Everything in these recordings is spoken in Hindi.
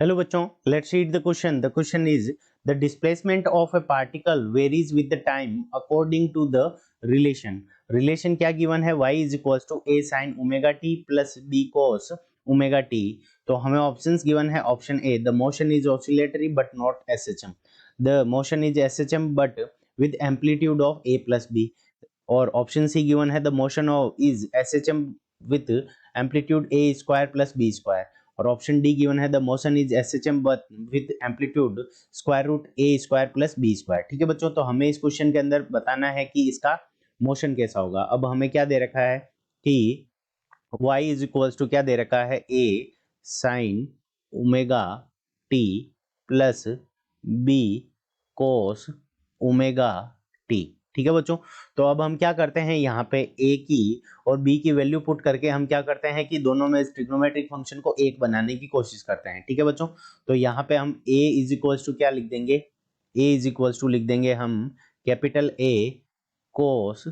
हेलो बच्चों, let's read the question. The question is the displacement of a particle varies with the time according to the relation क्या गिवन है, y is equals to a sin omega T plus b cos omega T. तो हमें ऑप्शंस गिवन है। Option A, the motion is oscillatory but not SHM. The motion is SHM but with amplitude of a plus b। और ऑप्शन सी गिवन है, the motion of is SHM with amplitude a square plus b square. और ऑप्शन डी गिवन है, the motion is SHM but with amplitude square root A square plus B square. ठीक है बच्चों, तो हमें इस क्वेश्चन के अंदर बताना है कि इसका मोशन कैसा होगा। अब हमें क्या दे रखा है कि y इज इक्वल्स टू क्या दे रखा है, a sine omega T plus b cos omega T. ठीक है बच्चों, तो अब हम क्या करते हैं, यहाँ पे a की और b की वैल्यू पुट करके हम क्या करते हैं कि दोनों में ट्रिग्नोमेट्रिक फंक्शन को एक बनाने की कोशिश करते हैं। ठीक है बच्चों, तो यहाँ पे हम a इज इक्वल्स टू क्या लिख देंगे, a इज इक्वल्स टू लिख देंगे हम कैपिटल A कोस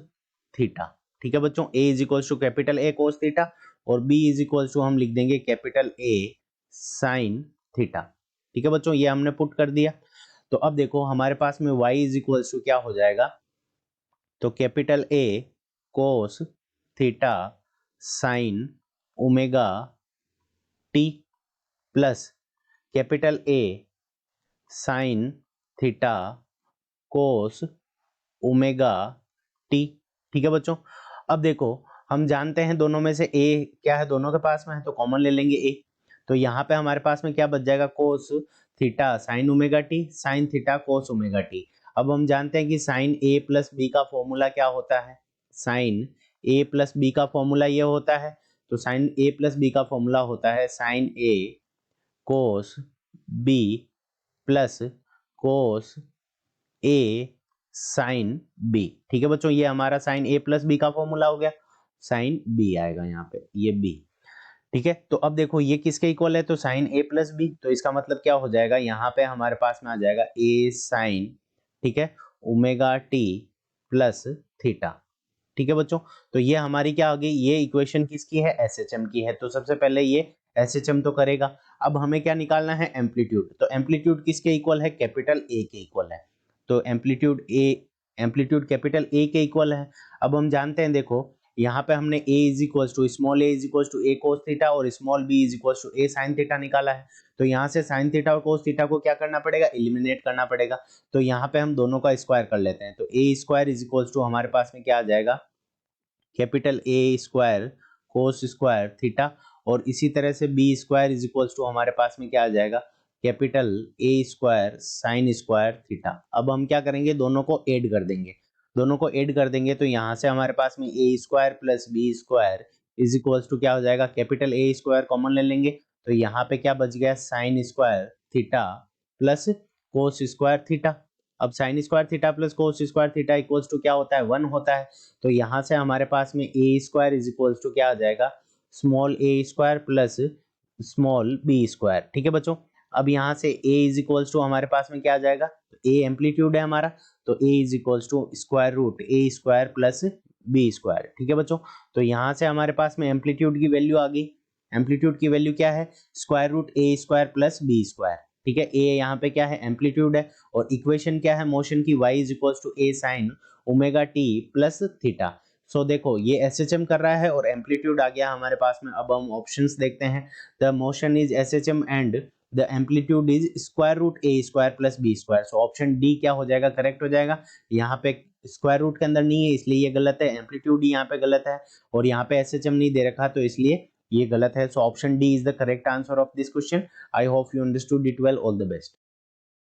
थीटा। ठीक है बच्चों, a is equals to capital A cos theta और b इज इक्वल्स टू हम लिख देंगे कैपिटल A साइन थीटा। ठीक है बच्चों, ये हमने पुट कर दिया। तो अब देखो हमारे पास में y इज इक्वल्स टू क्या हो जाएगा, तो capital A cos theta sine omega T plus capital A sign theta cos omega T. ठीक है बच्चों, अब देखो हम जानते हैं दोनों में से A क्या है, दोनों के पास में है तो कॉमन ले लेंगे A। तो यहाँ पे हमारे पास में क्या बच जाएगा, cos theta sine omega T sine theta cos omega T. अब हम जानते हैं कि साइन A प्लस बी का फॉर्मूला क्या होता है, साइन A प्लस बी का फॉर्मूला ये होता है। तो साइन A प्लस बी का फॉर्मूला होता है sine A cos B plus cos A sine B। ठीक है बच्चों, ये हमारा साइन A प्लस बी का फॉर्मूला हो गया, साइन B आएगा यहाँ पे, ये B। ठीक है, तो अब देखो ये किसके इक्वल है, तो साइन A प्लस बी। तो इसका मतलब क्या हो जाएगा, यहाँ पे हमारे पास में आ जाएगा A साइन, ठीक है, ओमेगा टी प्लस थीटा। ठीक है बच्चों, तो ये हमारी क्या आ गई, ये इक्वेशन किसकी है, एसएचएम की है। तो सबसे पहले ये एसएचएम तो करेगा। अब हमें क्या निकालना है, एम्पलीट्यूड। तो एम्पलीट्यूड किसके इक्वल है, कैपिटल ए के इक्वल है। तो एम्पलीट्यूड कैपिटल ए के इक्वल है। अब हम जानते हैं, देखो यहाँ पे हमने a is equals to small a is equals to a cos theta और small b is equals to a sin theta निकाला है। तो यहाँ से sin थीटा और cos थीटा को क्या करना पड़ेगा, एलिमिनेट करना पड़ेगा। तो यहाँ पे हम दोनों का स्क्वायर कर लेते हैं। तो a square is equals to हमारे पास में क्या आ जाएगा, capital A square cos square theta और इसी तरह से b square is equals to हमारे पास में क्या आ जाएगा, capital A square sine square theta. अब हम क्या करेंगे, दोनों को ऐड कर देंगे। दोनों को ऐड कर देंगे तो यहाँ से हमारे पास में A square plus B square is equals to क्या हो जाएगा, कैपिटल A स्क्वायर कॉमन ले लेंगे। तो यहाँ पे क्या बच गया, sine square theta plus cos square theta. अब sine square theta plus cos square theta equals to क्या होता है, 1 होता है। तो यहाँ से हमारे पास में A square is equals to क्या आ जाएगा, small a square plus small b square. ठीक है बच्चों, अब यहाँ से a इज इक्वल्स टू हमारे पास में क्या आ जाएगा, तो a एम्पलीट्यूड है हमारा, तो a is equals to square root a square plus B square. ठीक है बच्चों, तो यहाँ से हमारे पास में एम्पलीट्यूड की वैल्यू आ गई। एम्पलीट्यूड की वैल्यू क्या है, square root a square plus B square. ठीक है, a यहाँ पे क्या है, एम्पलीट्यूड है और इक्वेशन क्या है, मोशन की, y is equals to a sine omega T plus theta. So देखो ये एसएचएम कर रहा है और एम्पलीट्यूड आ गया हमारे पास में। अब हम ऑप्शंस देखते हैं, the motion is SHM and the amplitude is square root A square plus B square. So option D क्या हो जाएगा, करेक्ट हो जाएगा। यहाँ पे स्क्वायर रूट के अंदर नहीं है इसलिए ये गलत है, एम्पलीट्यूड ही यहाँ पे गलत है और यहाँ पे एसएचएम नहीं दे रखा तो इसलिए ये गलत है। सो option D is the correct answer of this question. I hope you understood it well, all the best.